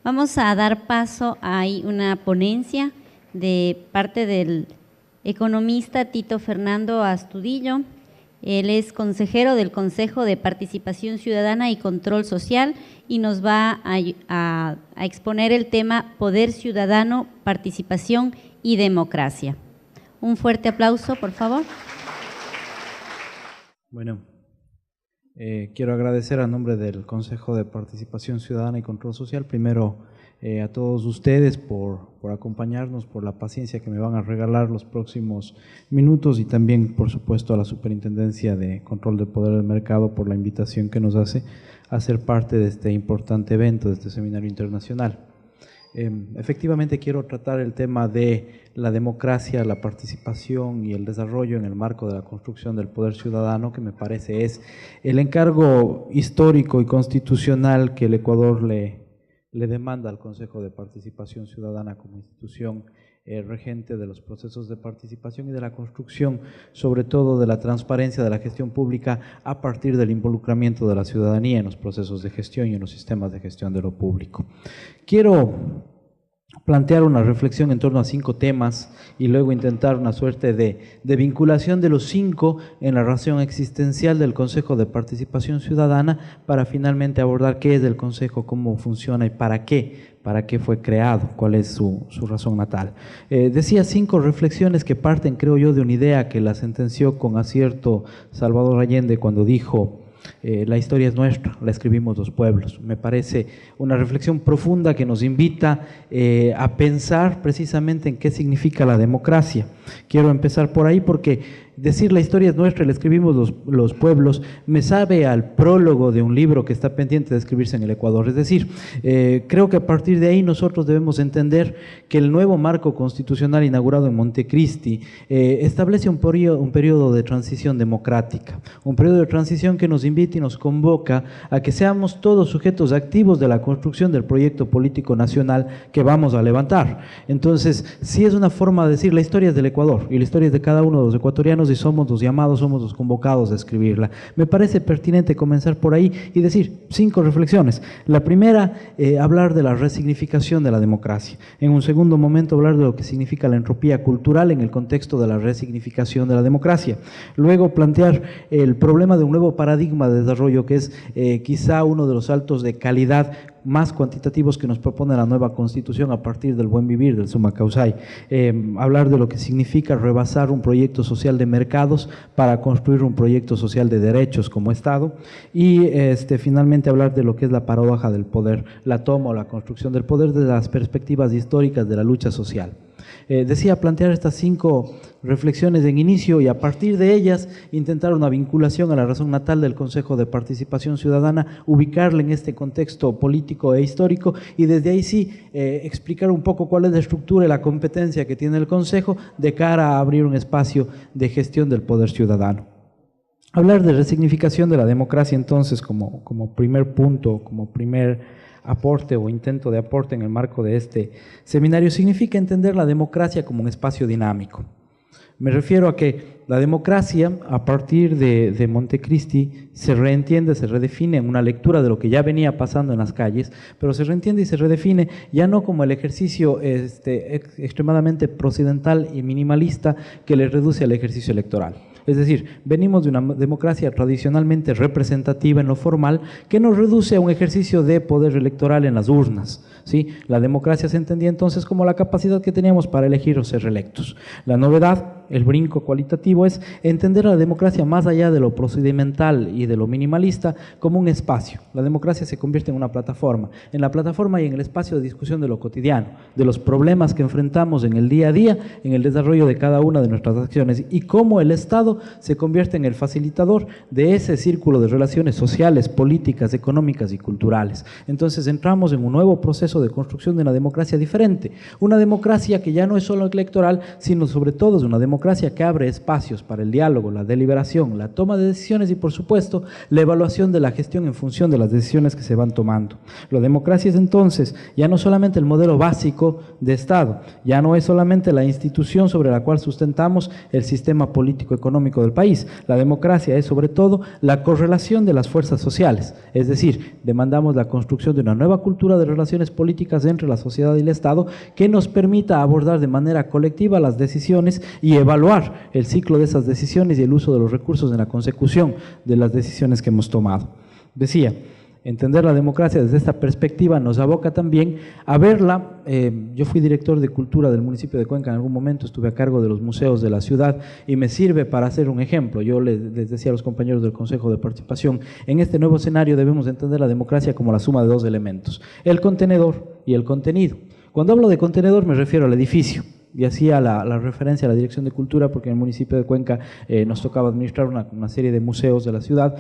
Vamos a dar paso a una ponencia de parte del economista Tito Fernando Astudillo. Él es consejero del Consejo de Participación Ciudadana y Control Social y nos va a exponer el tema Poder Ciudadano, Participación y Democracia. Un fuerte aplauso, por favor. Bueno, quiero agradecer a nombre del Consejo de Participación Ciudadana y Control Social, primero a todos ustedes por acompañarnos, por la paciencia que me van a regalar los próximos minutos y también, por supuesto, a la Superintendencia de Control del Poder del Mercado por la invitación que nos hace a ser parte de este importante evento, de este seminario internacional. Efectivamente quiero tratar el tema de la democracia, la participación y el desarrollo en el marco de la construcción del poder ciudadano, que me parece es el encargo histórico y constitucional que el Ecuador le demanda al Consejo de Participación Ciudadana como institución regente de los procesos de participación y de la construcción, sobre todo de la transparencia de la gestión pública a partir del involucramiento de la ciudadanía en los procesos de gestión y en los sistemas de gestión de lo público. Quiero plantear una reflexión en torno a 5 temas y luego intentar una suerte de vinculación de los 5 en la razón existencial del Consejo de Participación Ciudadana para finalmente abordar qué es el Consejo, cómo funciona y para qué fue creado, cuál es su razón natal. Decía 5 reflexiones que parten, creo yo, de una idea que la sentenció con acierto Salvador Allende cuando dijo: la historia es nuestra, la escribimos los pueblos. Me parece una reflexión profunda que nos invita a pensar precisamente en qué significa la democracia. Quiero empezar por ahí porque decir la historia es nuestra, la escribimos los pueblos, me sabe al prólogo de un libro que está pendiente de escribirse en el Ecuador. Es decir, creo que a partir de ahí nosotros debemos entender que el nuevo marco constitucional inaugurado en Montecristi establece un periodo de transición democrática, un periodo de transición que nos invita y nos convoca a que seamos todos sujetos activos de la construcción del proyecto político nacional que vamos a levantar. Entonces, sí es una forma de decir la historia es del Ecuador y la historia es de cada uno de los ecuatorianos y somos los llamados, somos los convocados a escribirla. Me parece pertinente comenzar por ahí y decir 5 reflexiones. La primera, hablar de la resignificación de la democracia. En un segundo momento, hablar de lo que significa la entropía cultural en el contexto de la resignificación de la democracia. Luego, plantear el problema de un nuevo paradigma de desarrollo que es quizá uno de los saltos de calidad más cuantitativos que nos propone la nueva Constitución a partir del buen vivir, del summa causae. Hablar de lo que significa rebasar un proyecto social de mercados para construir un proyecto social de derechos como Estado y finalmente hablar de lo que es la paradoja del poder, la toma o la construcción del poder desde las perspectivas históricas de la lucha social. Decía plantear estas 5 reflexiones en inicio y a partir de ellas intentar una vinculación a la razón natal del Consejo de Participación Ciudadana, ubicarla en este contexto político e histórico y desde ahí sí explicar un poco cuál es la estructura y la competencia que tiene el Consejo de cara a abrir un espacio de gestión del poder ciudadano. Hablar de resignificación de la democracia entonces como primer punto, como primer aporte o intento de aporte en el marco de este seminario significa entender la democracia como un espacio dinámico. Me refiero a que la democracia, a partir de Montecristi, se reentiende, se redefine en una lectura de lo que ya venía pasando en las calles, pero se reentiende y se redefine ya no como el ejercicio extremadamente procedimental y minimalista que le reduce al ejercicio electoral. Es decir, venimos de una democracia tradicionalmente representativa en lo formal que nos reduce a un ejercicio de poder electoral en las urnas, ¿sí? La democracia se entendía entonces como la capacidad que teníamos para elegir o ser reelectos. La novedad, el brinco cualitativo, es entender la democracia más allá de lo procedimental y de lo minimalista como un espacio. La democracia se convierte en una plataforma. En la plataforma y en el espacio de discusión de lo cotidiano, de los problemas que enfrentamos en el día a día, en el desarrollo de cada una de nuestras acciones y cómo el Estado se convierte en el facilitador de ese círculo de relaciones sociales, políticas, económicas y culturales. Entonces entramos en un nuevo proceso de construcción de una democracia diferente, una democracia que ya no es solo electoral, sino sobre todo es una democracia que abre espacios para el diálogo, la deliberación, la toma de decisiones y por supuesto la evaluación de la gestión en función de las decisiones que se van tomando. La democracia es entonces ya no solamente el modelo básico de Estado, ya no es solamente la institución sobre la cual sustentamos el sistema político-económico del país. La democracia es sobre todo la correlación de las fuerzas sociales, es decir, demandamos la construcción de una nueva cultura de relaciones políticas políticas entre la sociedad y el Estado que nos permita abordar de manera colectiva las decisiones y evaluar el ciclo de esas decisiones y el uso de los recursos en la consecución de las decisiones que hemos tomado. Decía, entender la democracia desde esta perspectiva nos aboca también a verla. Yo fui director de cultura del municipio de Cuenca en algún momento, estuve a cargo de los museos de la ciudad y me sirve para hacer un ejemplo. Yo les decía a los compañeros del Consejo de Participación, en este nuevo escenario debemos entender la democracia como la suma de dos elementos, el contenedor y el contenido. Cuando hablo de contenedor me refiero al edificio. Y hacía la referencia a la Dirección de Cultura porque en el municipio de Cuenca nos tocaba administrar una serie de museos de la ciudad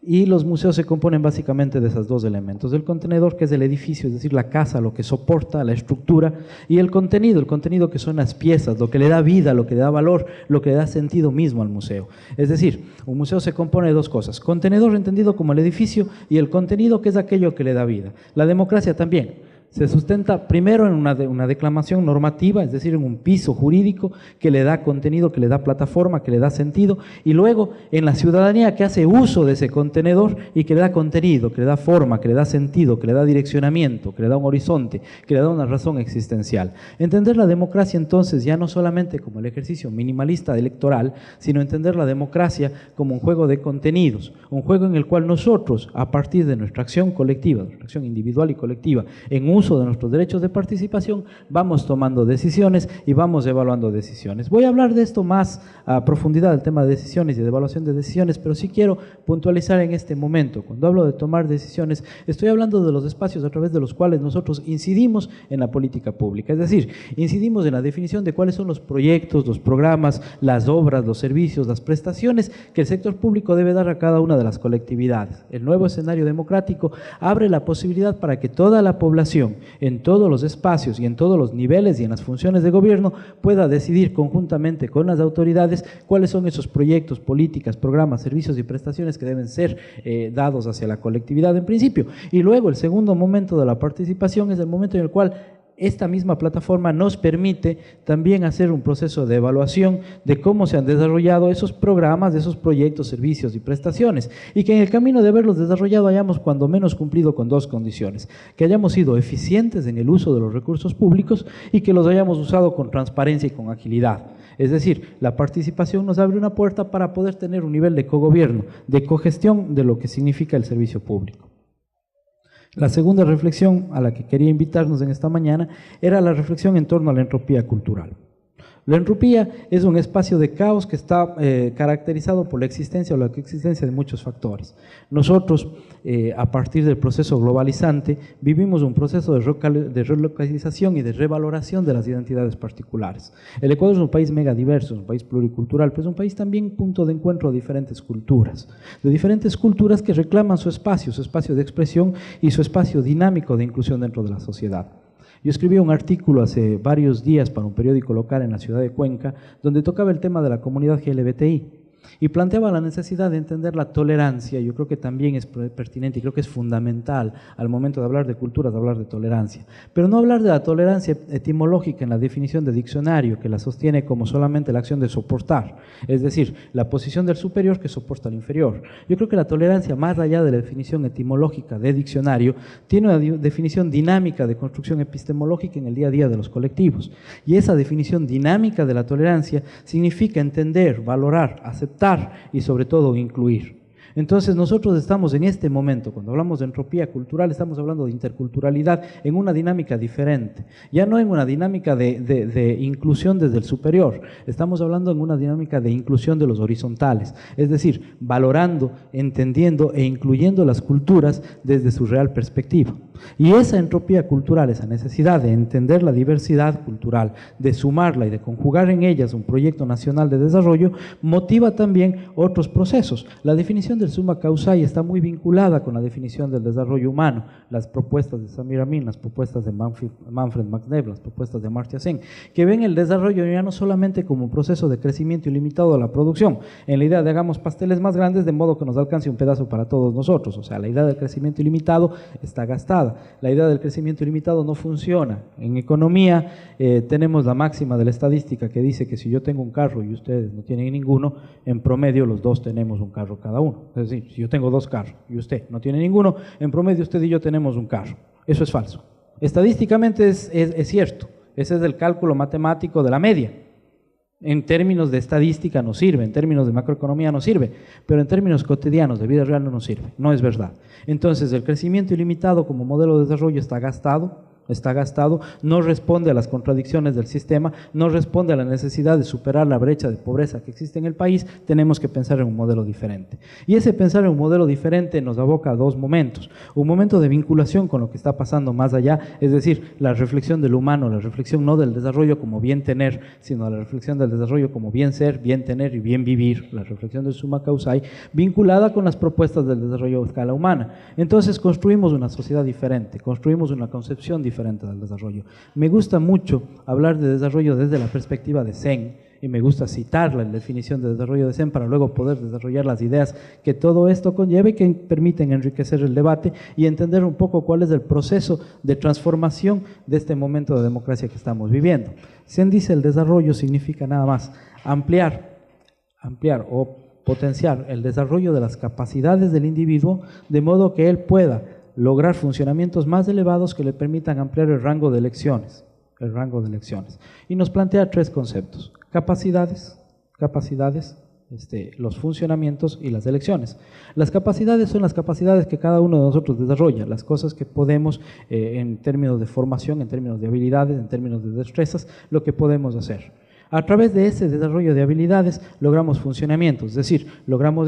y los museos se componen básicamente de esos dos elementos, el contenedor que es el edificio, es decir, la casa, lo que soporta, la estructura, y el contenido que son las piezas, lo que le da vida, lo que le da valor, lo que le da sentido mismo al museo. Es decir, un museo se compone de dos cosas, contenedor entendido como el edificio y el contenido que es aquello que le da vida. La democracia también se sustenta primero en una declamación normativa, es decir, en un piso jurídico que le da contenido, que le da plataforma, que le da sentido, y luego en la ciudadanía que hace uso de ese contenedor y que le da contenido, que le da forma, que le da sentido, que le da direccionamiento, que le da un horizonte, que le da una razón existencial. Entender la democracia entonces ya no solamente como el ejercicio minimalista electoral, sino entender la democracia como un juego de contenidos, un juego en el cual nosotros, a partir de nuestra acción colectiva, nuestra acción individual y colectiva, en uso de nuestros derechos de participación, vamos tomando decisiones y vamos evaluando decisiones. Voy a hablar de esto más a profundidad, el tema de decisiones y de evaluación de decisiones, pero sí quiero puntualizar en este momento. Cuando hablo de tomar decisiones, estoy hablando de los espacios a través de los cuales nosotros incidimos en la política pública, es decir, incidimos en la definición de cuáles son los proyectos, los programas, las obras, los servicios, las prestaciones que el sector público debe dar a cada una de las colectividades. El nuevo escenario democrático abre la posibilidad para que toda la población en todos los espacios y en todos los niveles y en las funciones de gobierno pueda decidir conjuntamente con las autoridades cuáles son esos proyectos, políticas, programas, servicios y prestaciones que deben ser dados hacia la colectividad en principio. Y luego el segundo momento de la participación es el momento en el cual esta misma plataforma nos permite también hacer un proceso de evaluación de cómo se han desarrollado esos programas, de esos proyectos, servicios y prestaciones, y que en el camino de haberlos desarrollado hayamos cuando menos cumplido con dos condiciones: que hayamos sido eficientes en el uso de los recursos públicos y que los hayamos usado con transparencia y con agilidad. Es decir, la participación nos abre una puerta para poder tener un nivel de cogobierno, de cogestión de lo que significa el servicio público. La segunda reflexión a la que quería invitarnos en esta mañana era la reflexión en torno a la entropía cultural. La entropía es un espacio de caos que está caracterizado por la existencia o la coexistencia de muchos factores. Nosotros, a partir del proceso globalizante, vivimos un proceso de relocalización y de revaloración de las identidades particulares. El Ecuador es un país mega diverso, es un país pluricultural, pero es un país también punto de encuentro de diferentes culturas que reclaman su espacio de expresión y su espacio dinámico de inclusión dentro de la sociedad. Yo escribí un artículo hace varios días para un periódico local en la ciudad de Cuenca, donde tocaba el tema de la comunidad LGBTI y planteaba la necesidad de entender la tolerancia. Yo creo que también es pertinente y creo que es fundamental al momento de hablar de cultura, de hablar de tolerancia. Pero no hablar de la tolerancia etimológica en la definición de diccionario, que la sostiene como solamente la acción de soportar, es decir, la posición del superior que soporta al inferior. Yo creo que la tolerancia, más allá de la definición etimológica de diccionario, tiene una definición dinámica de construcción epistemológica en el día a día de los colectivos. Y esa definición dinámica de la tolerancia significa entender, valorar, aceptar y sobre todo incluir. Entonces nosotros estamos en este momento, cuando hablamos de entropía cultural, estamos hablando de interculturalidad en una dinámica diferente, ya no en una dinámica de inclusión desde el superior, estamos hablando en una dinámica de inclusión de los horizontales, es decir, valorando, entendiendo e incluyendo las culturas desde su real perspectiva. Y esa entropía cultural, esa necesidad de entender la diversidad cultural, de sumarla y de conjugar en ellas un proyecto nacional de desarrollo, motiva también otros procesos. La definición del summa causae está muy vinculada con la definición del desarrollo humano. Las propuestas de Samir Amin, las propuestas de Manfred Max Neber, las propuestas de Amartya Sen, que ven el desarrollo ya no solamente como un proceso de crecimiento ilimitado de la producción, en la idea de hagamos pasteles más grandes de modo que nos alcance un pedazo para todos nosotros. O sea, la idea del crecimiento ilimitado está gastada. La idea del crecimiento ilimitado no funciona. En economía tenemos la máxima de la estadística que dice que si yo tengo un carro y ustedes no tienen ninguno, en promedio los dos tenemos un carro cada uno. Es decir, si yo tengo dos carros y usted no tiene ninguno, en promedio usted y yo tenemos un carro. Eso es falso. Estadísticamente es cierto, ese es el cálculo matemático de la media. En términos de estadística no sirve, en términos de macroeconomía no sirve, pero en términos cotidianos de vida real no nos sirve, no es verdad. Entonces el crecimiento ilimitado como modelo de desarrollo está gastado, no responde a las contradicciones del sistema, no responde a la necesidad de superar la brecha de pobreza que existe en el país. Tenemos que pensar en un modelo diferente. Y ese pensar en un modelo diferente nos aboca a dos momentos. Un momento de vinculación con lo que está pasando más allá, es decir, la reflexión del humano, la reflexión no del desarrollo como bien tener, sino la reflexión del desarrollo como bien ser, bien tener y bien vivir, la reflexión del summa causae, vinculada con las propuestas del desarrollo a escala humana. Entonces construimos una sociedad diferente, construimos una concepción diferente del desarrollo. Me gusta mucho hablar de desarrollo desde la perspectiva de Sen, y me gusta citar la definición de desarrollo de Sen para luego poder desarrollar las ideas que todo esto conlleva y que permiten enriquecer el debate y entender un poco cuál es el proceso de transformación de este momento de democracia que estamos viviendo. Sen dice el desarrollo significa nada más ampliar o potenciar el desarrollo de las capacidades del individuo de modo que él pueda lograr funcionamientos más elevados que le permitan ampliar el rango de elecciones. Y nos plantea tres conceptos: capacidades, los funcionamientos y las elecciones. Las capacidades son las capacidades que cada uno de nosotros desarrolla, las cosas que podemos en términos de formación, en términos de habilidades, en términos de destrezas, lo que podemos hacer. A través de ese desarrollo de habilidades logramos funcionamientos, es decir, logramos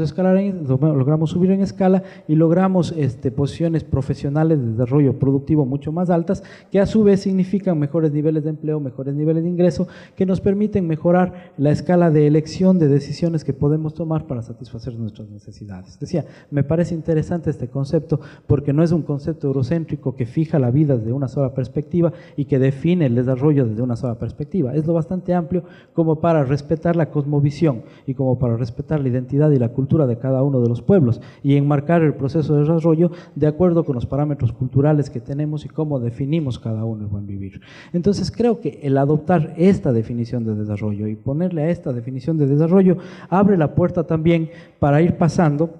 subir en escala y logramos posiciones profesionales de desarrollo productivo mucho más altas, que a su vez significan mejores niveles de empleo, mejores niveles de ingreso, que nos permiten mejorar la escala de elección de decisiones que podemos tomar para satisfacer nuestras necesidades. Decía, me parece interesante este concepto porque no es un concepto eurocéntrico que fija la vida desde una sola perspectiva y que define el desarrollo desde una sola perspectiva. Es lo bastante amplio como para respetar la cosmovisión y como para respetar la identidad y la cultura de cada uno de los pueblos y enmarcar el proceso de desarrollo de acuerdo con los parámetros culturales que tenemos y cómo definimos cada uno el buen vivir. Entonces creo que el adoptar esta definición de desarrollo y ponerle a esta definición de desarrollo abre la puerta también para ir pasando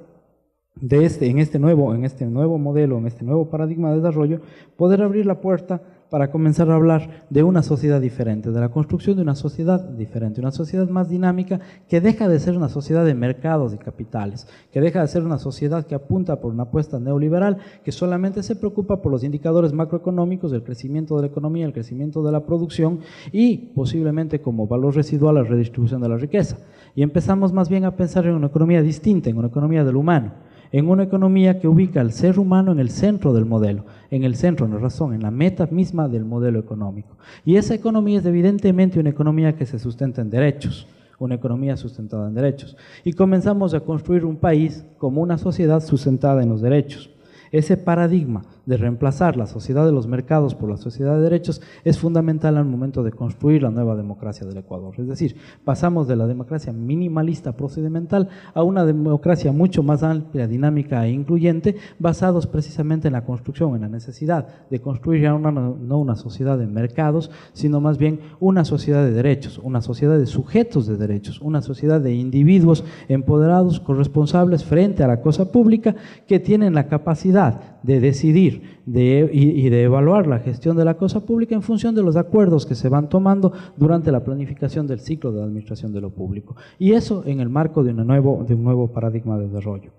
en este nuevo modelo, en este nuevo paradigma de desarrollo, poder abrir la puerta para comenzar a hablar de una sociedad diferente, de la construcción de una sociedad diferente, una sociedad más dinámica que deja de ser una sociedad de mercados y capitales, que deja de ser una sociedad que apunta por una apuesta neoliberal, que solamente se preocupa por los indicadores macroeconómicos, el crecimiento de la economía, el crecimiento de la producción y posiblemente como valor residual la redistribución de la riqueza. Y empezamos más bien a pensar en una economía distinta, en una economía del humano, en una economía que ubica al ser humano en el centro del modelo, en el centro, en la razón, en la meta misma del modelo económico. Y esa economía es evidentemente una economía que se sustenta en derechos, una economía sustentada en derechos. Y comenzamos a construir un país como una sociedad sustentada en los derechos. Ese paradigma de reemplazar la sociedad de los mercados por la sociedad de derechos es fundamental al momento de construir la nueva democracia del Ecuador. Es decir, pasamos de la democracia minimalista procedimental a una democracia mucho más amplia, dinámica e incluyente, basados precisamente en la construcción, en la necesidad de construir ya no una sociedad de mercados, sino más bien una sociedad de derechos, una sociedad de sujetos de derechos, una sociedad de individuos empoderados, corresponsables frente a la cosa pública, que tienen la capacidad de decidir y de evaluar la gestión de la cosa pública en función de los acuerdos que se van tomando durante la planificación del ciclo de la administración de lo público. Y eso en el marco de un nuevo paradigma de desarrollo.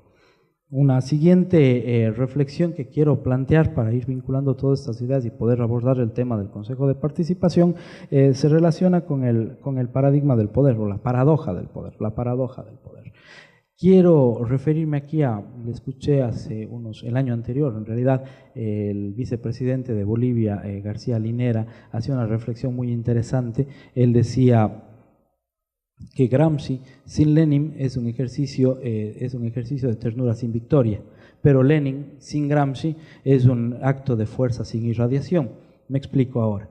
Una siguiente reflexión que quiero plantear para ir vinculando todas estas ideas y poder abordar el tema del Consejo de Participación se relaciona con el paradigma del poder o la paradoja del poder. Quiero referirme aquí le escuché el año anterior, en realidad, el vicepresidente de Bolivia, García Linera, hacía una reflexión muy interesante. Él decía que Gramsci sin Lenin es un ejercicio de ternura sin victoria, pero Lenin sin Gramsci es un acto de fuerza sin irradiación. Me explico ahora.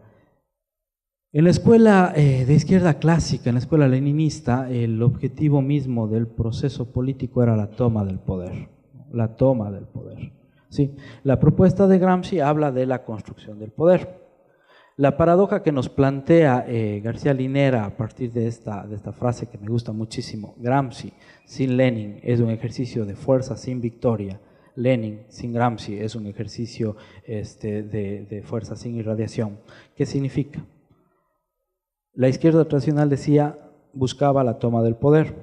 En la escuela de izquierda clásica, en la escuela leninista, el objetivo mismo del proceso político era la toma del poder. ¿Sí? La propuesta de Gramsci habla de la construcción del poder. La paradoja que nos plantea García Linera a partir de esta frase que me gusta muchísimo, Gramsci sin Lenin es un ejercicio de fuerza sin victoria, Lenin sin Gramsci es un ejercicio de fuerza sin irradiación. ¿Qué significa? La izquierda tradicional decía, buscaba la toma del poder.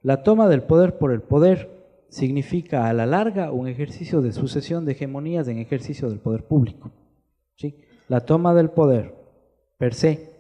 La toma del poder por el poder significa a la larga un ejercicio de sucesión de hegemonías en ejercicio del poder público. ¿Sí? La toma del poder per se,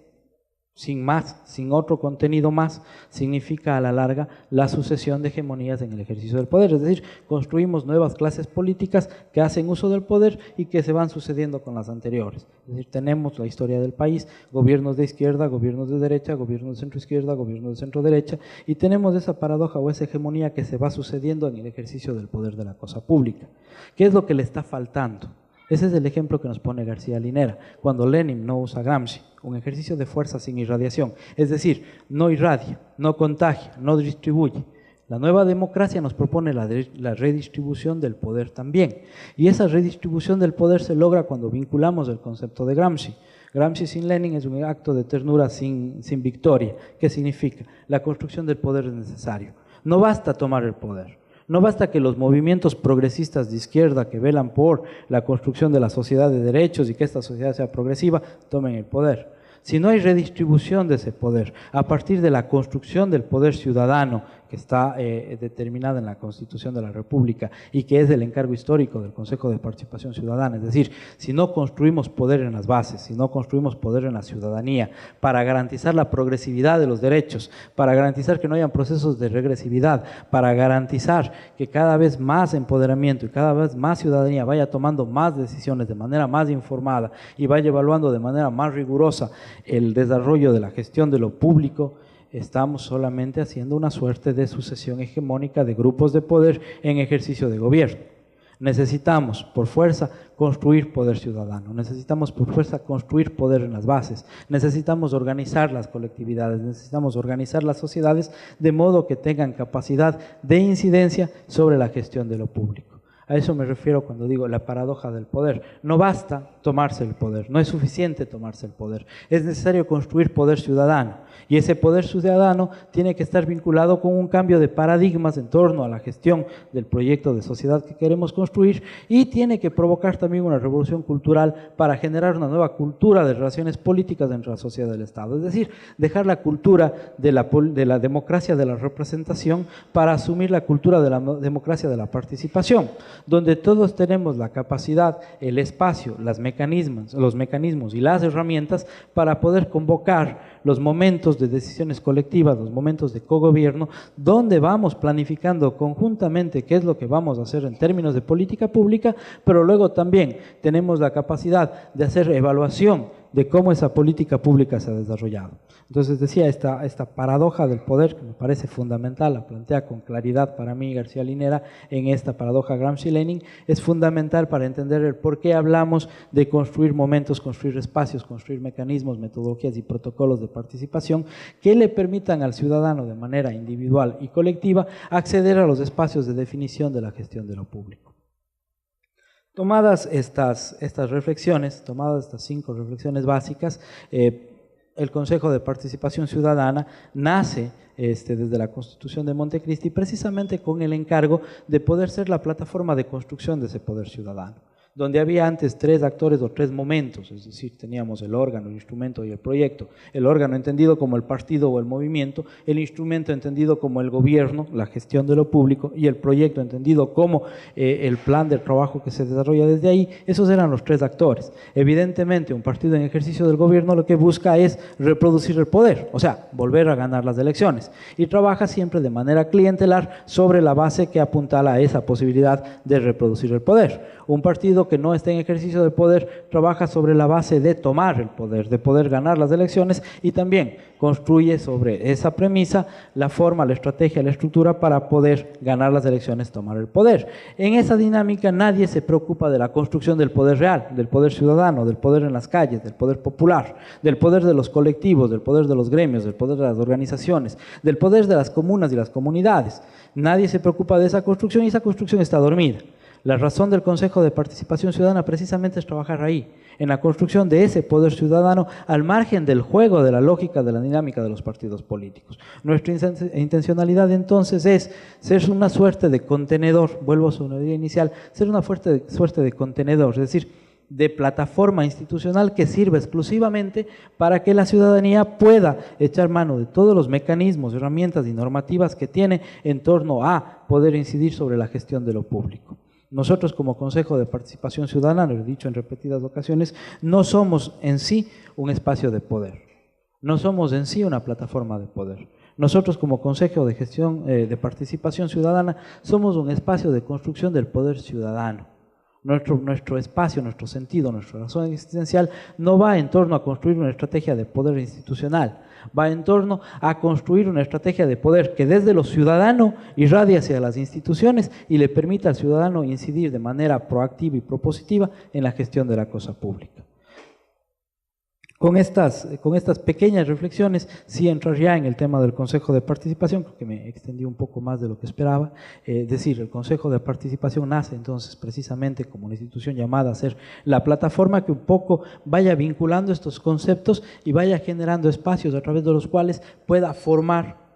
sin más, sin otro contenido más, significa a la larga la sucesión de hegemonías en el ejercicio del poder. Es decir, construimos nuevas clases políticas que hacen uso del poder y que se van sucediendo con las anteriores. Es decir, tenemos la historia del país, gobiernos de izquierda, gobiernos de derecha, gobiernos de centro izquierda, gobiernos de centro derecha, y tenemos esa paradoja o esa hegemonía que se va sucediendo en el ejercicio del poder de la cosa pública. ¿Qué es lo que le está faltando? Ese es el ejemplo que nos pone García Linera, cuando Lenin no usa Gramsci, un ejercicio de fuerza sin irradiación, es decir, no irradia, no contagia, no distribuye. La nueva democracia nos propone la redistribución del poder también, y esa redistribución del poder se logra cuando vinculamos el concepto de Gramsci. Gramsci sin Lenin es un acto de ternura sin victoria. ¿Qué significa? La construcción del poder es necesario. No basta tomar el poder. No basta que los movimientos progresistas de izquierda que velan por la construcción de la sociedad de derechos y que esta sociedad sea progresiva, tomen el poder. Si no hay redistribución de ese poder, a partir de la construcción del poder ciudadano que está determinada en la Constitución de la República y que es el encargo histórico del Consejo de Participación Ciudadana, es decir, si no construimos poder en las bases, si no construimos poder en la ciudadanía para garantizar la progresividad de los derechos, para garantizar que no hayan procesos de regresividad, para garantizar que cada vez más empoderamiento y cada vez más ciudadanía vaya tomando más decisiones de manera más informada y vaya evaluando de manera más rigurosa el desarrollo de la gestión de lo público, estamos solamente haciendo una suerte de sucesión hegemónica de grupos de poder en ejercicio de gobierno. Necesitamos, por fuerza, construir poder ciudadano, necesitamos por fuerza construir poder en las bases, necesitamos organizar las colectividades, necesitamos organizar las sociedades de modo que tengan capacidad de incidencia sobre la gestión de lo público. A eso me refiero cuando digo la paradoja del poder. No basta tomarse el poder, no es suficiente tomarse el poder, es necesario construir poder ciudadano. Y ese poder ciudadano tiene que estar vinculado con un cambio de paradigmas en torno a la gestión del proyecto de sociedad que queremos construir y tiene que provocar también una revolución cultural para generar una nueva cultura de relaciones políticas dentro de la sociedad del Estado. Es decir, dejar la cultura de la democracia de la representación para asumir la cultura de la democracia de la participación, donde todos tenemos la capacidad, el espacio, los mecanismos y las herramientas para poder convocar los momentos de decisiones colectivas, los momentos de cogobierno, donde vamos planificando conjuntamente qué es lo que vamos a hacer en términos de política pública, pero luego también tenemos la capacidad de hacer evaluación de cómo esa política pública se ha desarrollado. Entonces decía, esta paradoja del poder, que me parece fundamental, la plantea con claridad para mí García Linera en esta paradoja Gramsci-Lenin, es fundamental para entender el por qué hablamos de construir momentos, construir espacios, construir mecanismos, metodologías y protocolos de participación que le permitan al ciudadano de manera individual y colectiva acceder a los espacios de definición de la gestión de lo público. Tomadas estas reflexiones, tomadas estas 5 reflexiones básicas, el Consejo de Participación Ciudadana nace desde la Constitución de Montecristi precisamente con el encargo de poder ser la plataforma de construcción de ese poder ciudadano, donde había antes 3 actores o 3 momentos, es decir, teníamos el órgano, el instrumento y el proyecto. El órgano entendido como el partido o el movimiento, el instrumento entendido como el gobierno, la gestión de lo público, y el proyecto entendido como el plan de trabajo que se desarrolla desde ahí. Esos eran los 3 actores. Evidentemente, un partido en ejercicio del gobierno lo que busca es reproducir el poder, o sea, volver a ganar las elecciones, y trabaja siempre de manera clientelar sobre la base que apuntala a esa posibilidad de reproducir el poder. Un partido que no está en ejercicio del poder trabaja sobre la base de tomar el poder, de poder ganar las elecciones, y también construye sobre esa premisa la forma, la estrategia, la estructura para poder ganar las elecciones, tomar el poder. En esa dinámica nadie se preocupa de la construcción del poder real, del poder ciudadano, del poder en las calles, del poder popular, del poder de los colectivos, del poder de los gremios, del poder de las organizaciones, del poder de las comunas y las comunidades. Nadie se preocupa de esa construcción y esa construcción está dormida. La razón del Consejo de Participación Ciudadana precisamente es trabajar ahí, en la construcción de ese poder ciudadano al margen del juego, de la lógica, de la dinámica de los partidos políticos. Nuestra intencionalidad entonces es ser una suerte de contenedor, vuelvo a su idea inicial, ser una suerte de contenedor, es decir, de plataforma institucional que sirve exclusivamente para que la ciudadanía pueda echar mano de todos los mecanismos, herramientas y normativas que tiene en torno a poder incidir sobre la gestión de lo público. Nosotros como Consejo de Participación Ciudadana, lo he dicho en repetidas ocasiones, no somos en sí un espacio de poder, no somos en sí una plataforma de poder. Nosotros como Consejo de Gestión de Participación Ciudadana somos un espacio de construcción del poder ciudadano. Nuestro espacio, nuestro sentido, nuestra razón existencial no va en torno a construir una estrategia de poder institucional, va en torno a construir una estrategia de poder que desde lo ciudadano irradie hacia las instituciones y le permita al ciudadano incidir de manera proactiva y propositiva en la gestión de la cosa pública. Con estas pequeñas reflexiones, sí entraría en el tema del Consejo de Participación, creo que me extendí un poco más de lo que esperaba. Es decir, el Consejo de Participación nace entonces precisamente como una institución llamada a ser la plataforma que un poco vaya vinculando estos conceptos y vaya generando espacios a través de los cuales pueda formar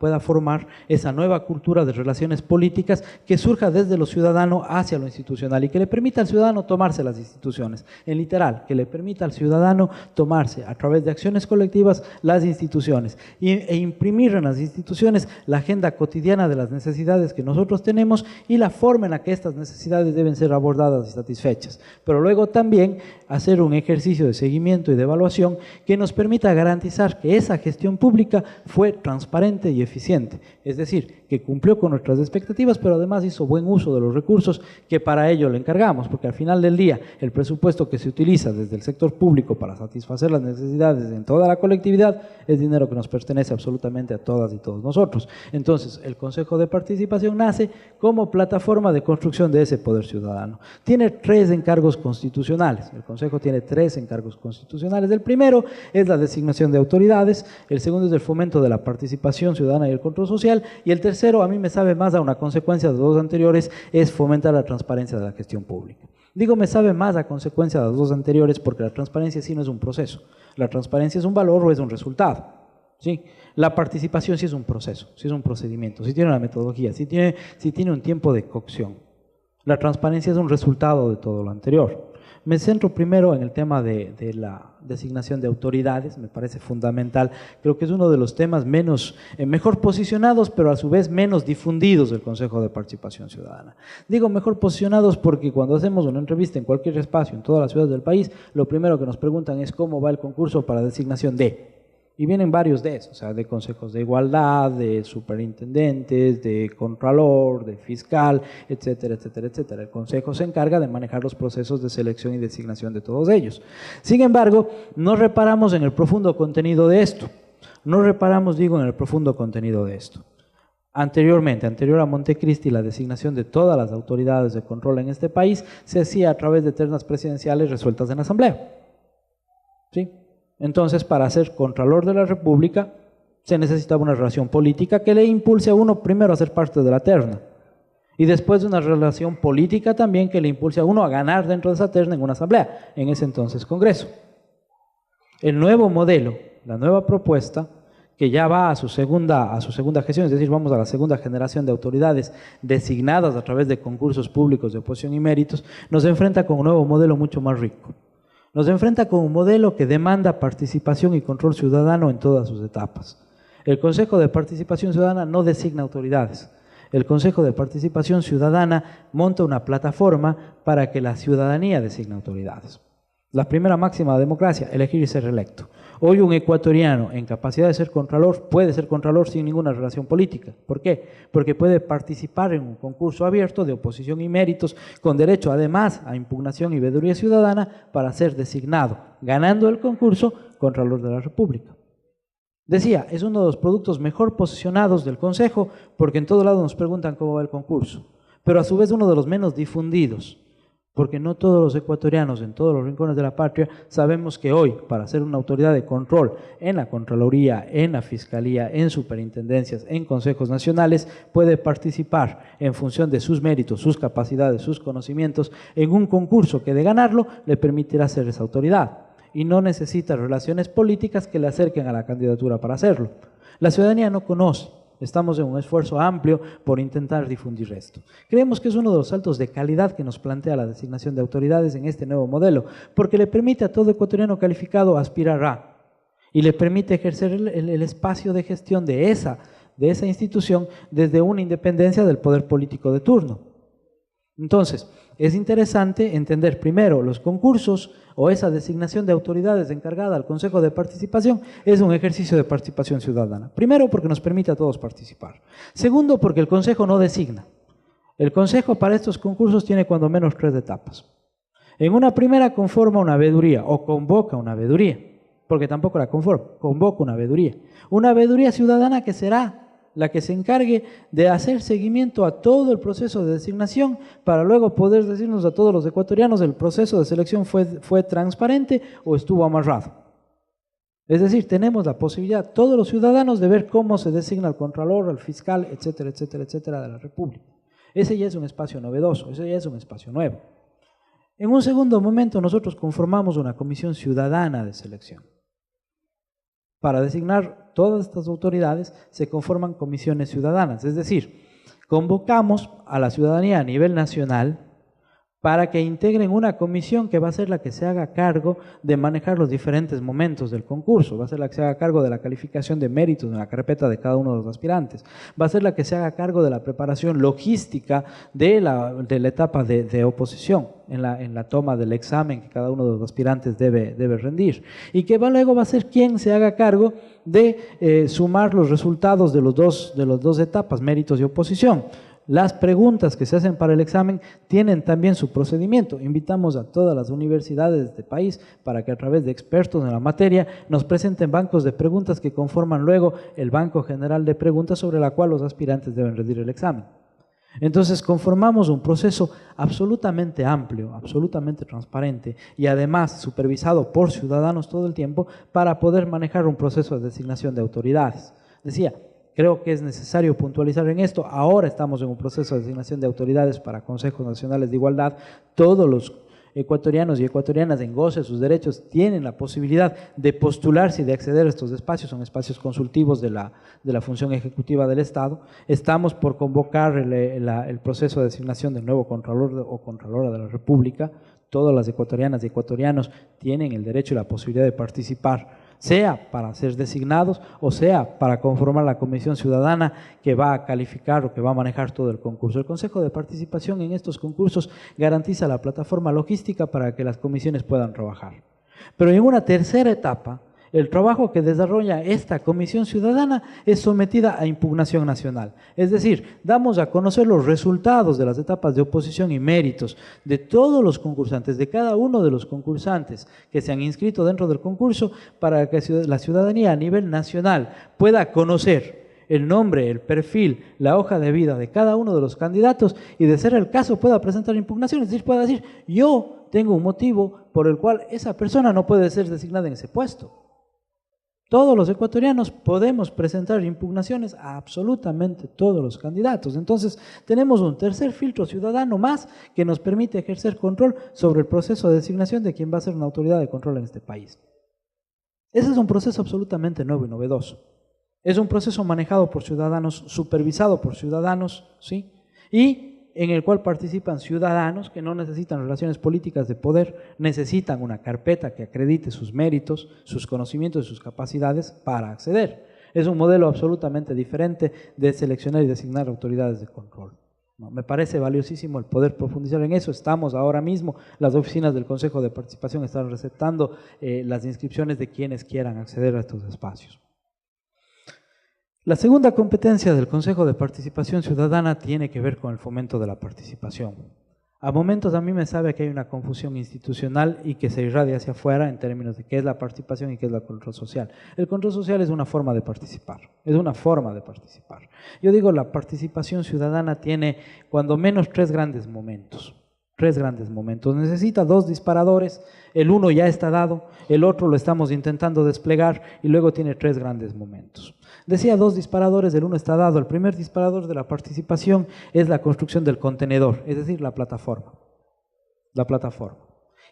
esa nueva cultura de relaciones políticas que surja desde lo ciudadano hacia lo institucional y que le permita al ciudadano tomarse las instituciones, en literal, que le permita al ciudadano tomarse a través de acciones colectivas las instituciones e imprimir en las instituciones la agenda cotidiana de las necesidades que nosotros tenemos y la forma en la que estas necesidades deben ser abordadas y satisfechas. Pero luego también hacer un ejercicio de seguimiento y de evaluación que nos permita garantizar que esa gestión pública fue transparente y eficiente, es decir, que cumplió con nuestras expectativas, pero además hizo buen uso de los recursos que para ello le encargamos, porque al final del día el presupuesto que se utiliza desde el sector público para satisfacer las necesidades en toda la colectividad es dinero que nos pertenece absolutamente a todas y todos nosotros. Entonces, el Consejo de Participación nace como plataforma de construcción de ese poder ciudadano. Tiene 3 encargos constitucionales, el Consejo tiene 3 encargos constitucionales. El primero es la designación de autoridades, el segundo es el fomento de la participación ciudadana y el control social, y el tercero, a mí me sabe más a una consecuencia de los 2 anteriores, es fomentar la transparencia de la gestión pública. Digo me sabe más a consecuencia de los 2 anteriores porque la transparencia sí no es un proceso, la transparencia es un valor o es un resultado, ¿sí? La participación sí es un proceso, sí es un procedimiento, sí tiene una metodología, sí tiene un tiempo de cocción. La transparencia es un resultado de todo lo anterior. Me centro primero en el tema de la designación de autoridades, me parece fundamental, creo que es uno de los temas mejor posicionados, pero a su vez menos difundidos del Consejo de Participación Ciudadana. Digo mejor posicionados porque cuando hacemos una entrevista en cualquier espacio, en todas las ciudades del país, lo primero que nos preguntan es cómo va el concurso para designación de... Y vienen varios de esos, o sea, de consejos de igualdad, de superintendentes, de contralor, de fiscal, etcétera, etcétera, etcétera. El consejo se encarga de manejar los procesos de selección y designación de todos ellos. Sin embargo, no reparamos en el profundo contenido de esto. No reparamos, digo, en el profundo contenido de esto. Anterior a Montecristi, la designación de todas las autoridades de control en este país se hacía a través de ternas presidenciales resueltas en la Asamblea. ¿Sí? Entonces, para ser Contralor de la República, se necesitaba una relación política que le impulse a uno primero a ser parte de la terna y después de una relación política también que le impulse a uno a ganar dentro de esa terna en una asamblea, en ese entonces Congreso. El nuevo modelo, la nueva propuesta, que ya va a su segunda gestión, es decir, vamos a la segunda generación de autoridades designadas a través de concursos públicos de oposición y méritos, nos enfrenta con un nuevo modelo mucho más rico. Nos enfrenta con un modelo que demanda participación y control ciudadano en todas sus etapas. El Consejo de Participación Ciudadana no designa autoridades. El Consejo de Participación Ciudadana monta una plataforma para que la ciudadanía designe autoridades. La primera máxima de democracia, elegir y ser electo. Hoy un ecuatoriano en capacidad de ser contralor puede ser contralor sin ninguna relación política. ¿Por qué? Porque puede participar en un concurso abierto de oposición y méritos con derecho además a impugnación y veeduría ciudadana para ser designado, ganando el concurso, Contralor de la República. Decía, es uno de los productos mejor posicionados del Consejo porque en todo lado nos preguntan cómo va el concurso, pero a su vez uno de los menos difundidos. porque no todos los ecuatorianos en todos los rincones de la patria sabemos que hoy, para ser una autoridad de control en la Contraloría, en la Fiscalía, en superintendencias, en consejos nacionales, puede participar en función de sus méritos, sus capacidades, sus conocimientos, en un concurso que de ganarlo le permitirá ser esa autoridad y no necesita relaciones políticas que le acerquen a la candidatura para hacerlo. La ciudadanía no conoce. Estamos en un esfuerzo amplio por intentar difundir esto. Creemos que es uno de los saltos de calidad que nos plantea la designación de autoridades en este nuevo modelo, porque le permite a todo ecuatoriano calificado aspirar a, y le permite ejercer el espacio de gestión de esa institución desde una independencia del poder político de turno. Entonces, es interesante entender primero los concursos o esa designación de autoridades encargada al Consejo de Participación es un ejercicio de participación ciudadana. Primero, porque nos permite a todos participar. Segundo, porque el Consejo no designa. El Consejo para estos concursos tiene cuando menos 3 etapas. En una primera conforma una veeduría o convoca una veeduría, porque tampoco la conforma, convoca una veeduría ciudadana que será la que se encargue de hacer seguimiento a todo el proceso de designación para luego poder decirnos a todos los ecuatorianos el proceso de selección fue transparente o estuvo amarrado. Es decir, tenemos la posibilidad, todos los ciudadanos, de ver cómo se designa al contralor, al fiscal, etcétera, etcétera, etcétera, de la República. Ese ya es un espacio novedoso, ese ya es un espacio nuevo. En un segundo momento nosotros conformamos una comisión ciudadana de selección. Para designar todas estas autoridades se conforman comisiones ciudadanas, es decir, convocamos a la ciudadanía a nivel nacional para que integren una comisión que va a ser la que se haga cargo de manejar los diferentes momentos del concurso, va a ser la que se haga cargo de la calificación de méritos en la carpeta de cada uno de los aspirantes, va a ser la que se haga cargo de la preparación logística de la etapa de oposición, en la toma del examen que cada uno de los aspirantes debe rendir, y que luego va a ser quien se haga cargo de sumar los resultados de las dos etapas, méritos y oposición. Las preguntas que se hacen para el examen tienen también su procedimiento. Invitamos a todas las universidades de este país para que a través de expertos en la materia nos presenten bancos de preguntas que conforman luego el banco general de preguntas sobre la cual los aspirantes deben rendir el examen. Entonces conformamos un proceso absolutamente amplio, absolutamente transparente y además supervisado por ciudadanos todo el tiempo para poder manejar un proceso de designación de autoridades. Decía, creo que es necesario puntualizar en esto. Ahora estamos en un proceso de designación de autoridades para consejos nacionales de igualdad. Todos los ecuatorianos y ecuatorianas en goce de sus derechos tienen la posibilidad de postularse y de acceder a estos espacios. Son espacios consultivos de la función ejecutiva del Estado. Estamos por convocar el proceso de designación del nuevo Contralor o Contralora de la República. Todas las ecuatorianas y ecuatorianos tienen el derecho y la posibilidad de participar, sea para ser designados o sea para conformar la comisión ciudadana que va a calificar o que va a manejar todo el concurso. El Consejo de Participación en estos concursos garantiza la plataforma logística para que las comisiones puedan trabajar. Pero en una tercera etapa, el trabajo que desarrolla esta comisión ciudadana es sometida a impugnación nacional. Es decir, damos a conocer los resultados de las etapas de oposición y méritos de todos los concursantes, de cada uno de los concursantes que se han inscrito dentro del concurso, para que la ciudadanía a nivel nacional pueda conocer el nombre, el perfil, la hoja de vida de cada uno de los candidatos y, de ser el caso, pueda presentar impugnaciones. Es decir, pueda decir, yo tengo un motivo por el cual esa persona no puede ser designada en ese puesto. Todos los ecuatorianos podemos presentar impugnaciones a absolutamente todos los candidatos. Entonces, tenemos un tercer filtro ciudadano más que nos permite ejercer control sobre el proceso de designación de quien va a ser una autoridad de control en este país. Ese es un proceso absolutamente nuevo y novedoso. Es un proceso manejado por ciudadanos, supervisado por ciudadanos, ¿sí? Y en el cual participan ciudadanos que no necesitan relaciones políticas de poder, necesitan una carpeta que acredite sus méritos, sus conocimientos y sus capacidades para acceder. Es un modelo absolutamente diferente de seleccionar y designar autoridades de control. Me parece valiosísimo el poder profundizar en eso. Estamos ahora mismo, las oficinas del Consejo de Participación están receptando las inscripciones de quienes quieran acceder a estos espacios. La segunda competencia del Consejo de Participación Ciudadana tiene que ver con el fomento de la participación. A momentos a mí me sabe que hay una confusión institucional y que se irradia hacia afuera en términos de qué es la participación y qué es el control social. El control social es una forma de participar, es una forma de participar. Yo digo, la participación ciudadana tiene cuando menos tres grandes momentos. tres grandes momentos. Necesita dos disparadores, el uno ya está dado, el otro lo estamos intentando desplegar y luego tiene tres grandes momentos. Decía dos disparadores, el uno está dado. El primer disparador de la participación es la construcción del contenedor, es decir, la plataforma. La plataforma.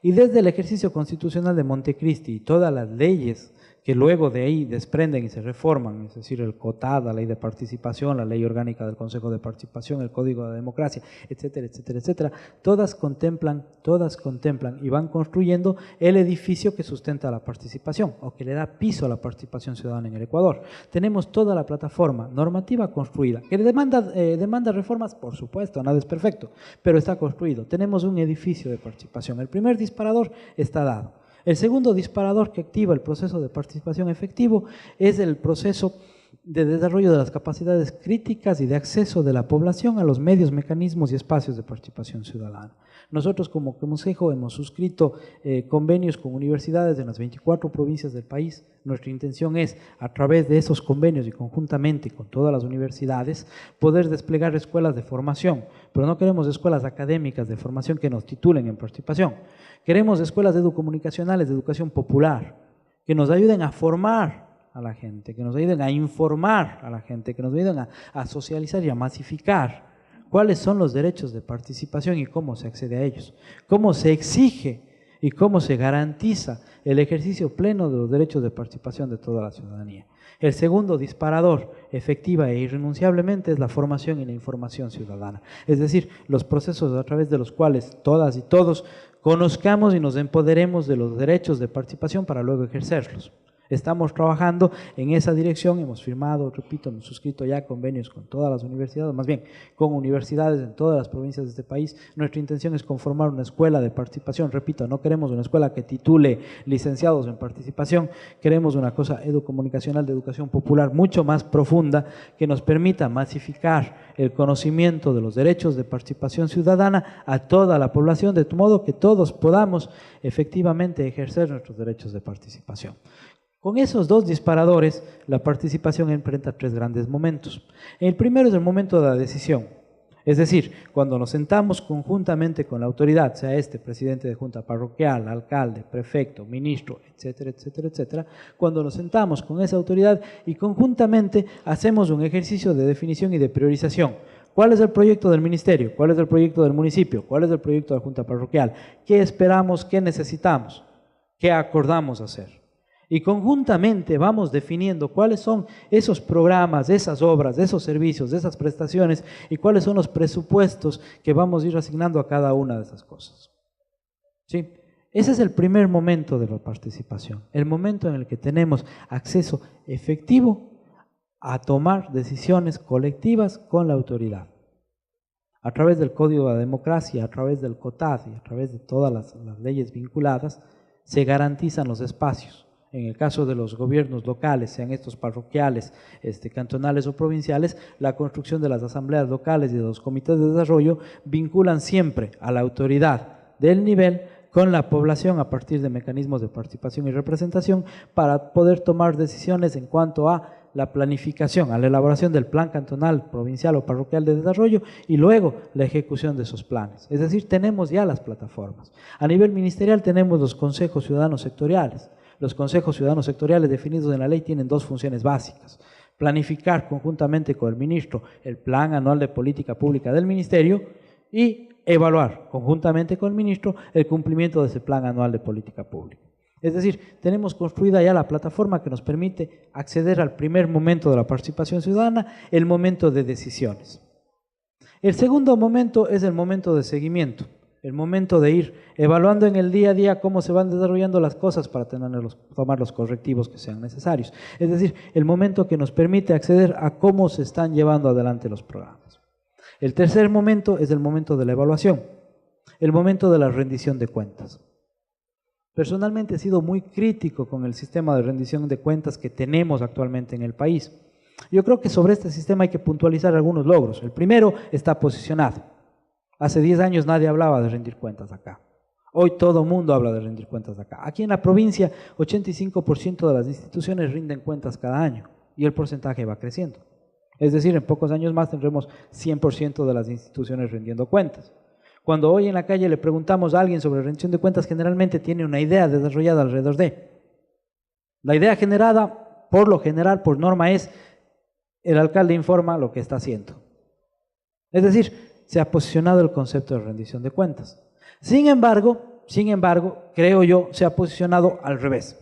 Y desde el ejercicio constitucional de Montecristi y todas las leyes que luego de ahí desprenden y se reforman, es decir, el COTAD, la ley de participación, la ley orgánica del Consejo de Participación, el Código de Democracia, etcétera, etcétera, etcétera, todas contemplan y van construyendo el edificio que sustenta la participación o que le da piso a la participación ciudadana en el Ecuador. Tenemos toda la plataforma normativa construida, que demanda reformas, por supuesto, nada es perfecto, pero está construido. Tenemos un edificio de participación. El primer disparador está dado. El segundo disparador que activa el proceso de participación efectivo es el proceso de desarrollo de las capacidades críticas y de acceso de la población a los medios, mecanismos y espacios de participación ciudadana. Nosotros como Consejo hemos suscrito convenios con universidades en las 24 provincias del país. Nuestra intención es, a través de esos convenios y conjuntamente con todas las universidades, poder desplegar escuelas de formación, pero no queremos escuelas académicas de formación que nos titulen en participación. Queremos escuelas educomunicacionales de educación popular, que nos ayuden a formar a la gente, que nos ayuden a informar a la gente, que nos ayuden a socializar y a masificar cuáles son los derechos de participación y cómo se accede a ellos, cómo se exige y cómo se garantiza el ejercicio pleno de los derechos de participación de toda la ciudadanía. El segundo disparador, efectiva e irrenunciablemente, es la formación y la información ciudadana, es decir, los procesos a través de los cuales todas y todos conozcamos y nos empoderemos de los derechos de participación para luego ejercerlos. Estamos trabajando en esa dirección, hemos firmado, repito, hemos suscrito ya convenios con todas las universidades, más bien con universidades en todas las provincias de este país. Nuestra intención es conformar una escuela de participación, repito, no queremos una escuela que titule licenciados en participación, queremos una cosa educomunicacional de educación popular mucho más profunda que nos permita masificar el conocimiento de los derechos de participación ciudadana a toda la población, de modo que todos podamos efectivamente ejercer nuestros derechos de participación. Con esos dos disparadores, la participación enfrenta tres grandes momentos. El primero es el momento de la decisión, es decir, cuando nos sentamos conjuntamente con la autoridad, sea presidente de junta parroquial, alcalde, prefecto, ministro, etcétera, etcétera, etcétera, cuando nos sentamos con esa autoridad y conjuntamente hacemos un ejercicio de definición y de priorización. ¿Cuál es el proyecto del ministerio? ¿Cuál es el proyecto del municipio? ¿Cuál es el proyecto de la junta parroquial? ¿Qué esperamos? ¿Qué necesitamos? ¿Qué acordamos hacer? Y conjuntamente vamos definiendo cuáles son esos programas, esas obras, esos servicios, esas prestaciones y cuáles son los presupuestos que vamos a ir asignando a cada una de esas cosas. ¿Sí? Ese es el primer momento de la participación, el momento en el que tenemos acceso efectivo a tomar decisiones colectivas con la autoridad. A través del Código de Democracia, a través del COTAD y a través de todas las leyes vinculadas, se garantizan los espacios. En el caso de los gobiernos locales, sean estos parroquiales, cantonales o provinciales, la construcción de las asambleas locales y de los comités de desarrollo vinculan siempre a la autoridad del nivel con la población a partir de mecanismos de participación y representación para poder tomar decisiones en cuanto a la planificación, a la elaboración del plan cantonal, provincial o parroquial de desarrollo y luego la ejecución de esos planes. Es decir, tenemos ya las plataformas. A nivel ministerial tenemos los consejos ciudadanos sectoriales. Los consejos ciudadanos sectoriales definidos en la ley tienen dos funciones básicas: planificar conjuntamente con el ministro el plan anual de política pública del ministerio y evaluar conjuntamente con el ministro el cumplimiento de ese plan anual de política pública. Es decir, tenemos construida ya la plataforma que nos permite acceder al primer momento de la participación ciudadana, el momento de decisiones. El segundo momento es el momento de seguimiento. El momento de ir evaluando en el día a día cómo se van desarrollando las cosas para tomar los correctivos que sean necesarios. Es decir, el momento que nos permite acceder a cómo se están llevando adelante los programas. El tercer momento es el momento de la evaluación, el momento de la rendición de cuentas. Personalmente he sido muy crítico con el sistema de rendición de cuentas que tenemos actualmente en el país. Yo creo que sobre este sistema hay que puntualizar algunos logros. El primero está posicionado. Hace 10 años nadie hablaba de rendir cuentas acá. Hoy todo el mundo habla de rendir cuentas acá. Aquí en la provincia, 85% de las instituciones rinden cuentas cada año y el porcentaje va creciendo. Es decir, en pocos años más tendremos 100% de las instituciones rindiendo cuentas. Cuando hoy en la calle le preguntamos a alguien sobre rendición de cuentas, generalmente tiene una idea desarrollada alrededor de. La idea generada, por lo general, por norma, es el alcalde informa lo que está haciendo. Es decir, se ha posicionado el concepto de rendición de cuentas. Sin embargo, creo yo, se ha posicionado al revés.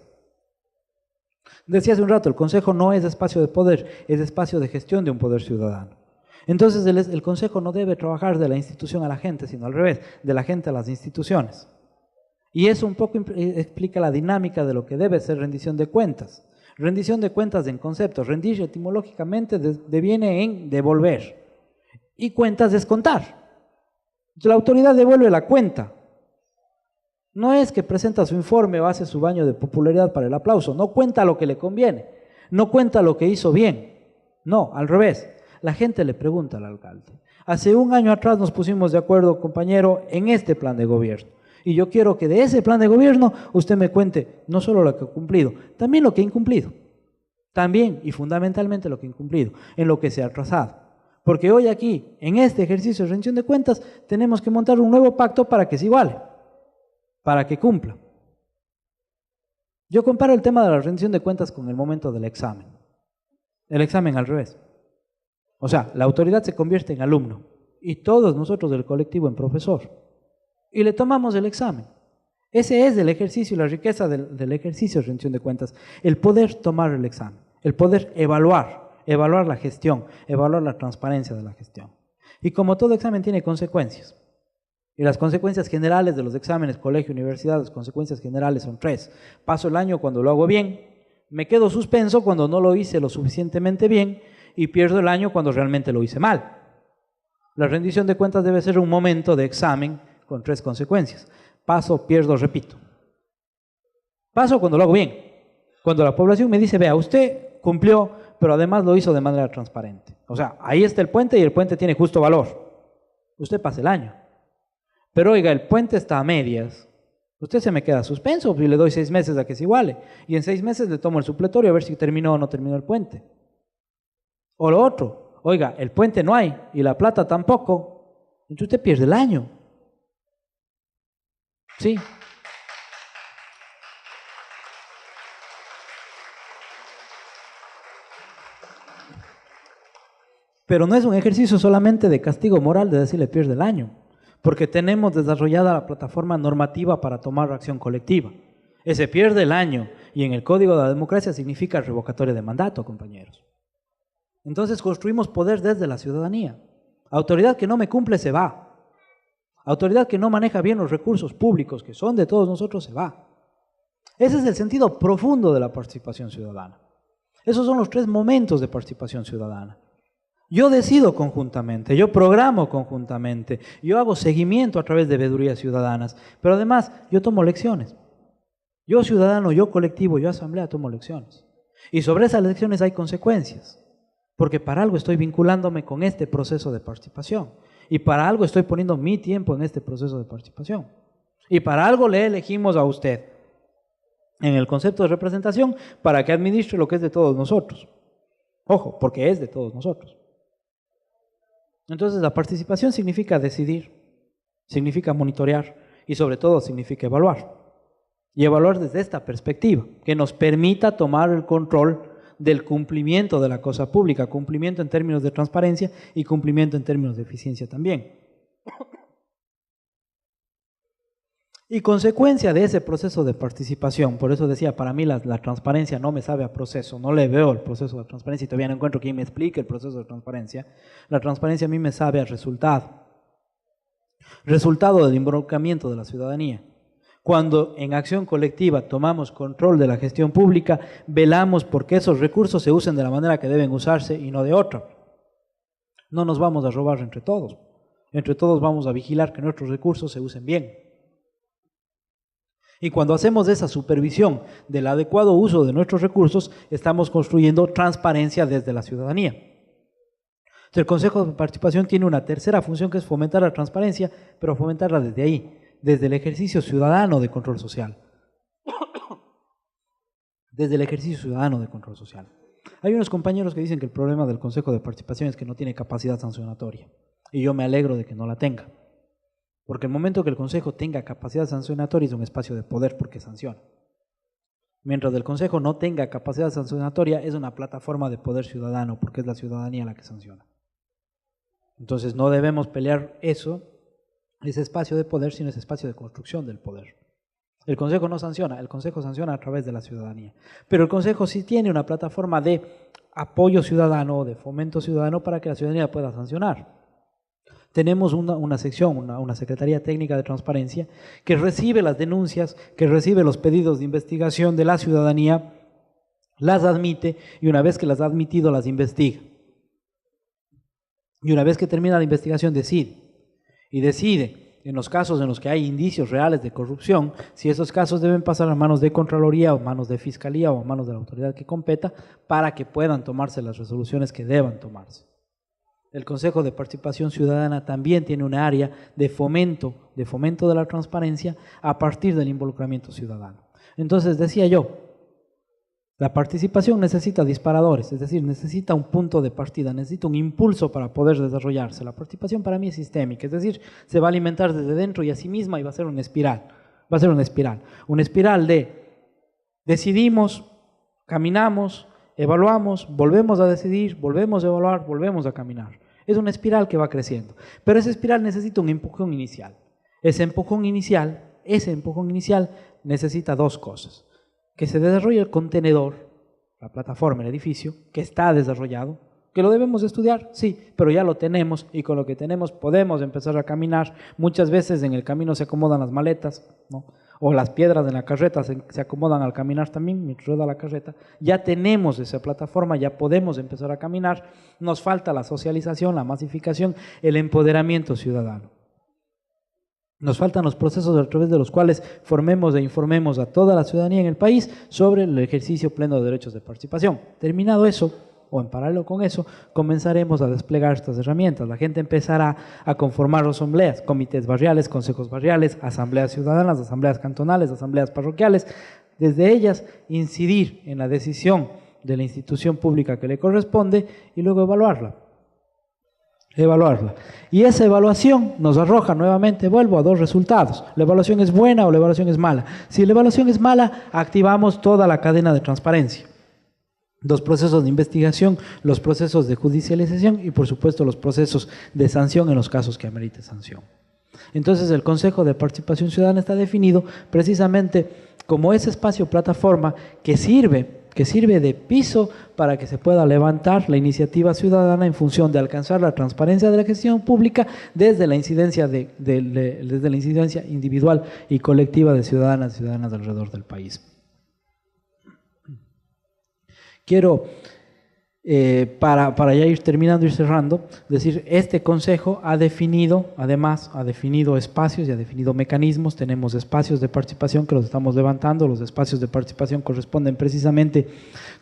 Decía hace un rato, el Consejo no es espacio de poder, es espacio de gestión de un poder ciudadano. Entonces el Consejo no debe trabajar de la institución a la gente, sino al revés, de la gente a las instituciones. Y eso un poco explica la dinámica de lo que debe ser rendición de cuentas. Rendición de cuentas en conceptos. Rendir etimológicamente deviene en devolver. Y cuentas es contar. La autoridad devuelve la cuenta. No es que presenta su informe o hace su baño de popularidad para el aplauso. No cuenta lo que le conviene. No cuenta lo que hizo bien. No, al revés. La gente le pregunta al alcalde. Hace un año atrás nos pusimos de acuerdo, compañero, en este plan de gobierno. Y yo quiero que de ese plan de gobierno usted me cuente no solo lo que ha cumplido, también lo que ha incumplido. También y fundamentalmente lo que ha incumplido, en lo que se ha atrasado. Porque hoy aquí, en este ejercicio de rendición de cuentas, tenemos que montar un nuevo pacto para que se iguale, para que cumpla. Yo comparo el tema de la rendición de cuentas con el momento del examen. El examen al revés. O sea, la autoridad se convierte en alumno y todos nosotros del colectivo en profesor. Y le tomamos el examen. Ese es el ejercicio y la riqueza del ejercicio de rendición de cuentas. El poder tomar el examen, el poder evaluar la gestión, evaluar la transparencia de la gestión. Y como todo examen tiene consecuencias. Y las consecuencias generales de los exámenes, colegio, universidad, las consecuencias generales son 3. Paso el año cuando lo hago bien, me quedo suspenso cuando no lo hice lo suficientemente bien y pierdo el año cuando realmente lo hice mal. La rendición de cuentas debe ser un momento de examen con 3 consecuencias. Paso, pierdo, repito. Paso cuando lo hago bien. Cuando la población me dice, vea, usted cumplió, pero además lo hizo de manera transparente. O sea, ahí está el puente y el puente tiene justo valor. Usted pasa el año. Pero oiga, el puente está a medias. Usted se me queda suspenso y le doy 6 meses a que se iguale. Y en 6 meses le tomo el supletorio a ver si terminó o no terminó el puente. O lo otro, oiga, el puente no hay y la plata tampoco. Entonces usted pierde el año. Sí. Pero no es un ejercicio solamente de castigo moral de decirle pierde el año, porque tenemos desarrollada la plataforma normativa para tomar acción colectiva. Ese pierde el año y en el Código de la Democracia significa revocatoria de mandato, compañeros. Entonces construimos poder desde la ciudadanía. Autoridad que no me cumple se va. Autoridad que no maneja bien los recursos públicos, que son de todos nosotros, se va. Ese es el sentido profundo de la participación ciudadana. Esos son los 3 momentos de participación ciudadana. Yo decido conjuntamente, yo programo conjuntamente, yo hago seguimiento a través de veedurías ciudadanas, pero además yo tomo lecciones. Yo ciudadano, yo colectivo, yo asamblea tomo lecciones. Y sobre esas lecciones hay consecuencias, porque para algo estoy vinculándome con este proceso de participación. Y para algo estoy poniendo mi tiempo en este proceso de participación. Y para algo le elegimos a usted en el concepto de representación para que administre lo que es de todos nosotros. Ojo, porque es de todos nosotros. Entonces la participación significa decidir, significa monitorear y sobre todo significa evaluar. Y evaluar desde esta perspectiva, que nos permita tomar el control del cumplimiento de la cosa pública, cumplimiento en términos de transparencia y cumplimiento en términos de eficiencia también. Y consecuencia de ese proceso de participación, por eso decía, para mí la transparencia no me sabe a proceso, no le veo el proceso de transparencia y todavía no encuentro quien me explique el proceso de transparencia. La transparencia a mí me sabe a resultado, resultado del involucramiento de la ciudadanía. Cuando en acción colectiva tomamos control de la gestión pública, velamos por que esos recursos se usen de la manera que deben usarse y no de otra. No nos vamos a robar entre todos vamos a vigilar que nuestros recursos se usen bien. Y cuando hacemos esa supervisión del adecuado uso de nuestros recursos, estamos construyendo transparencia desde la ciudadanía. Entonces, el Consejo de Participación tiene una tercera función que es fomentar la transparencia, pero fomentarla desde ahí, desde el ejercicio ciudadano de control social. Desde el ejercicio ciudadano de control social. Hay unos compañeros que dicen que el problema del Consejo de Participación es que no tiene capacidad sancionatoria. Y yo me alegro de que no la tenga. Porque el momento que el Consejo tenga capacidad sancionatoria es un espacio de poder porque sanciona. Mientras el Consejo no tenga capacidad sancionatoria es una plataforma de poder ciudadano porque es la ciudadanía la que sanciona. Entonces no debemos pelear ese espacio de poder, sino ese espacio de construcción del poder. El Consejo no sanciona, el Consejo sanciona a través de la ciudadanía. Pero el Consejo sí tiene una plataforma de apoyo ciudadano, de fomento ciudadano para que la ciudadanía pueda sancionar. Tenemos una sección, una Secretaría Técnica de Transparencia que recibe las denuncias, que recibe los pedidos de investigación de la ciudadanía, las admite y una vez que las ha admitido las investiga. Y una vez que termina la investigación decide. Y decide en los casos en los que hay indicios reales de corrupción, si esos casos deben pasar a manos de Contraloría o manos de Fiscalía o a manos de la autoridad que competa para que puedan tomarse las resoluciones que deban tomarse. El Consejo de Participación Ciudadana también tiene un área de fomento de la transparencia a partir del involucramiento ciudadano. Entonces decía yo, la participación necesita disparadores, es decir, necesita un punto de partida, necesita un impulso para poder desarrollarse. La participación para mí es sistémica, es decir, se va a alimentar desde dentro y a sí misma y va a ser una espiral. Va a ser una espiral de decidimos, caminamos, evaluamos, volvemos a decidir, volvemos a evaluar, volvemos a caminar. Es una espiral que va creciendo, pero esa espiral necesita un empujón inicial. Ese empujón inicial necesita dos cosas. Que se desarrolle el contenedor, la plataforma, el edificio, que está desarrollado, que lo debemos estudiar, sí, pero ya lo tenemos y con lo que tenemos podemos empezar a caminar. Muchas veces en el camino se acomodan las maletas, ¿no? O las piedras en la carreta se acomodan al caminar también, mientras rueda la carreta. Ya tenemos esa plataforma, ya podemos empezar a caminar. Nos falta la socialización, la masificación, el empoderamiento ciudadano. Nos faltan los procesos a través de los cuales formemos e informemos a toda la ciudadanía en el país sobre el ejercicio pleno de derechos de participación. Terminado eso, o en paralelo con eso, comenzaremos a desplegar estas herramientas. La gente empezará a conformar asambleas, comités barriales, consejos barriales, asambleas ciudadanas, asambleas cantonales, asambleas parroquiales. Desde ellas incidir en la decisión de la institución pública que le corresponde y luego evaluarla. Y esa evaluación nos arroja nuevamente, vuelvo a dos resultados. La evaluación es buena o la evaluación es mala. Si la evaluación es mala, activamos toda la cadena de transparencia. Los procesos de investigación, los procesos de judicialización y por supuesto los procesos de sanción en los casos que amerite sanción. Entonces el Consejo de Participación Ciudadana está definido precisamente como ese espacio plataforma que sirve de piso para que se pueda levantar la iniciativa ciudadana en función de alcanzar la transparencia de la gestión pública desde la incidencia, desde la incidencia individual y colectiva de ciudadanas y ciudadanas alrededor del país. Quiero, para ya ir terminando y cerrando, decir, este Consejo además ha definido espacios y ha definido mecanismos. Tenemos espacios de participación que los estamos levantando. Los espacios de participación corresponden precisamente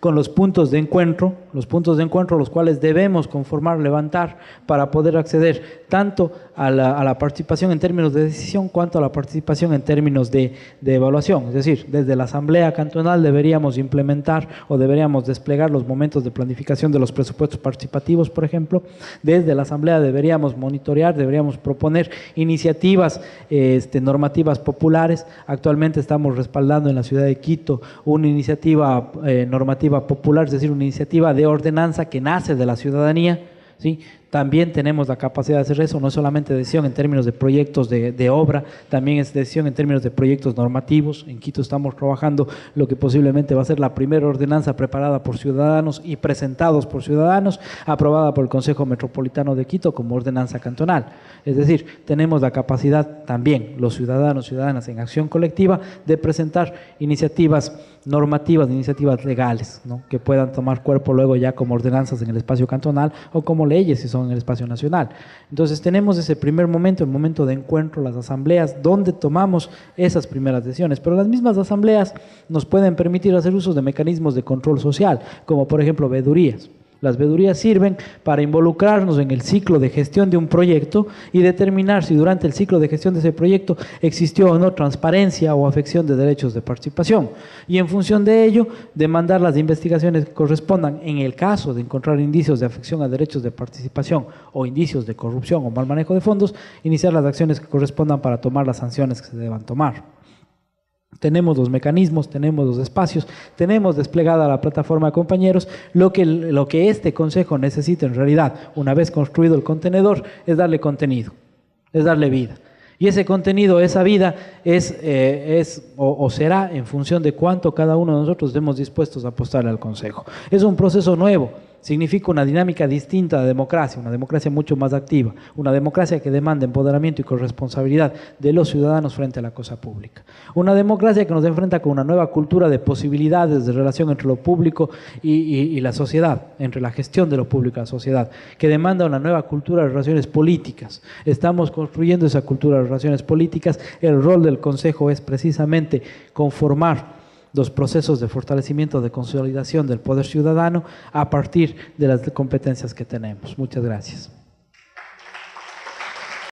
con los puntos de encuentro, los cuales debemos conformar, levantar para poder acceder tanto a la participación en términos de decisión cuanto a la participación en términos de evaluación. Es decir, desde la Asamblea Cantonal deberíamos implementar o deberíamos desplegar los momentos de planificación de los presupuestos participativos, por ejemplo. Desde la Asamblea deberíamos monitorear, deberíamos proponer iniciativas normativas populares. Actualmente estamos respaldando en la ciudad de Quito una iniciativa normativa popular, es decir, una iniciativa de ordenanza que nace de la ciudadanía, ¿sí? También tenemos la capacidad de hacer eso, no solamente decisión en términos de proyectos de obra, también es decisión en términos de proyectos normativos. En Quito estamos trabajando lo que posiblemente va a ser la primera ordenanza preparada por ciudadanos y presentados por ciudadanos, aprobada por el Consejo Metropolitano de Quito como ordenanza cantonal. Es decir, tenemos la capacidad también, los ciudadanos y ciudadanas en acción colectiva, de presentar iniciativas normativas, iniciativas legales, ¿no? Que puedan tomar cuerpo luego ya como ordenanzas en el espacio cantonal o como leyes si son en el espacio nacional. Entonces tenemos ese primer momento, el momento de encuentro, las asambleas, donde tomamos esas primeras decisiones, pero las mismas asambleas nos pueden permitir hacer uso de mecanismos de control social, como por ejemplo veedurías. Las veedurías sirven para involucrarnos en el ciclo de gestión de un proyecto y determinar si durante el ciclo de gestión de ese proyecto existió o no transparencia o afección de derechos de participación. Y en función de ello, demandar las investigaciones que correspondan en el caso de encontrar indicios de afección a derechos de participación o indicios de corrupción o mal manejo de fondos, iniciar las acciones que correspondan para tomar las sanciones que se deban tomar. Tenemos los mecanismos, tenemos los espacios, tenemos desplegada la plataforma de compañeros. Lo que este consejo necesita en realidad, una vez construido el contenedor, es darle contenido, es darle vida. Y ese contenido, esa vida, será en función de cuánto cada uno de nosotros estemos dispuestos a apostarle al consejo. Es un proceso nuevo. Significa una dinámica distinta de democracia, una democracia mucho más activa, una democracia que demanda empoderamiento y corresponsabilidad de los ciudadanos frente a la cosa pública. Una democracia que nos enfrenta con una nueva cultura de posibilidades de relación entre lo público y la sociedad, entre la gestión de lo público y la sociedad, que demanda una nueva cultura de relaciones políticas. Estamos construyendo esa cultura de relaciones políticas. El rol del Consejo es precisamente conformar los procesos de fortalecimiento, de consolidación del poder ciudadano a partir de las competencias que tenemos. Muchas gracias.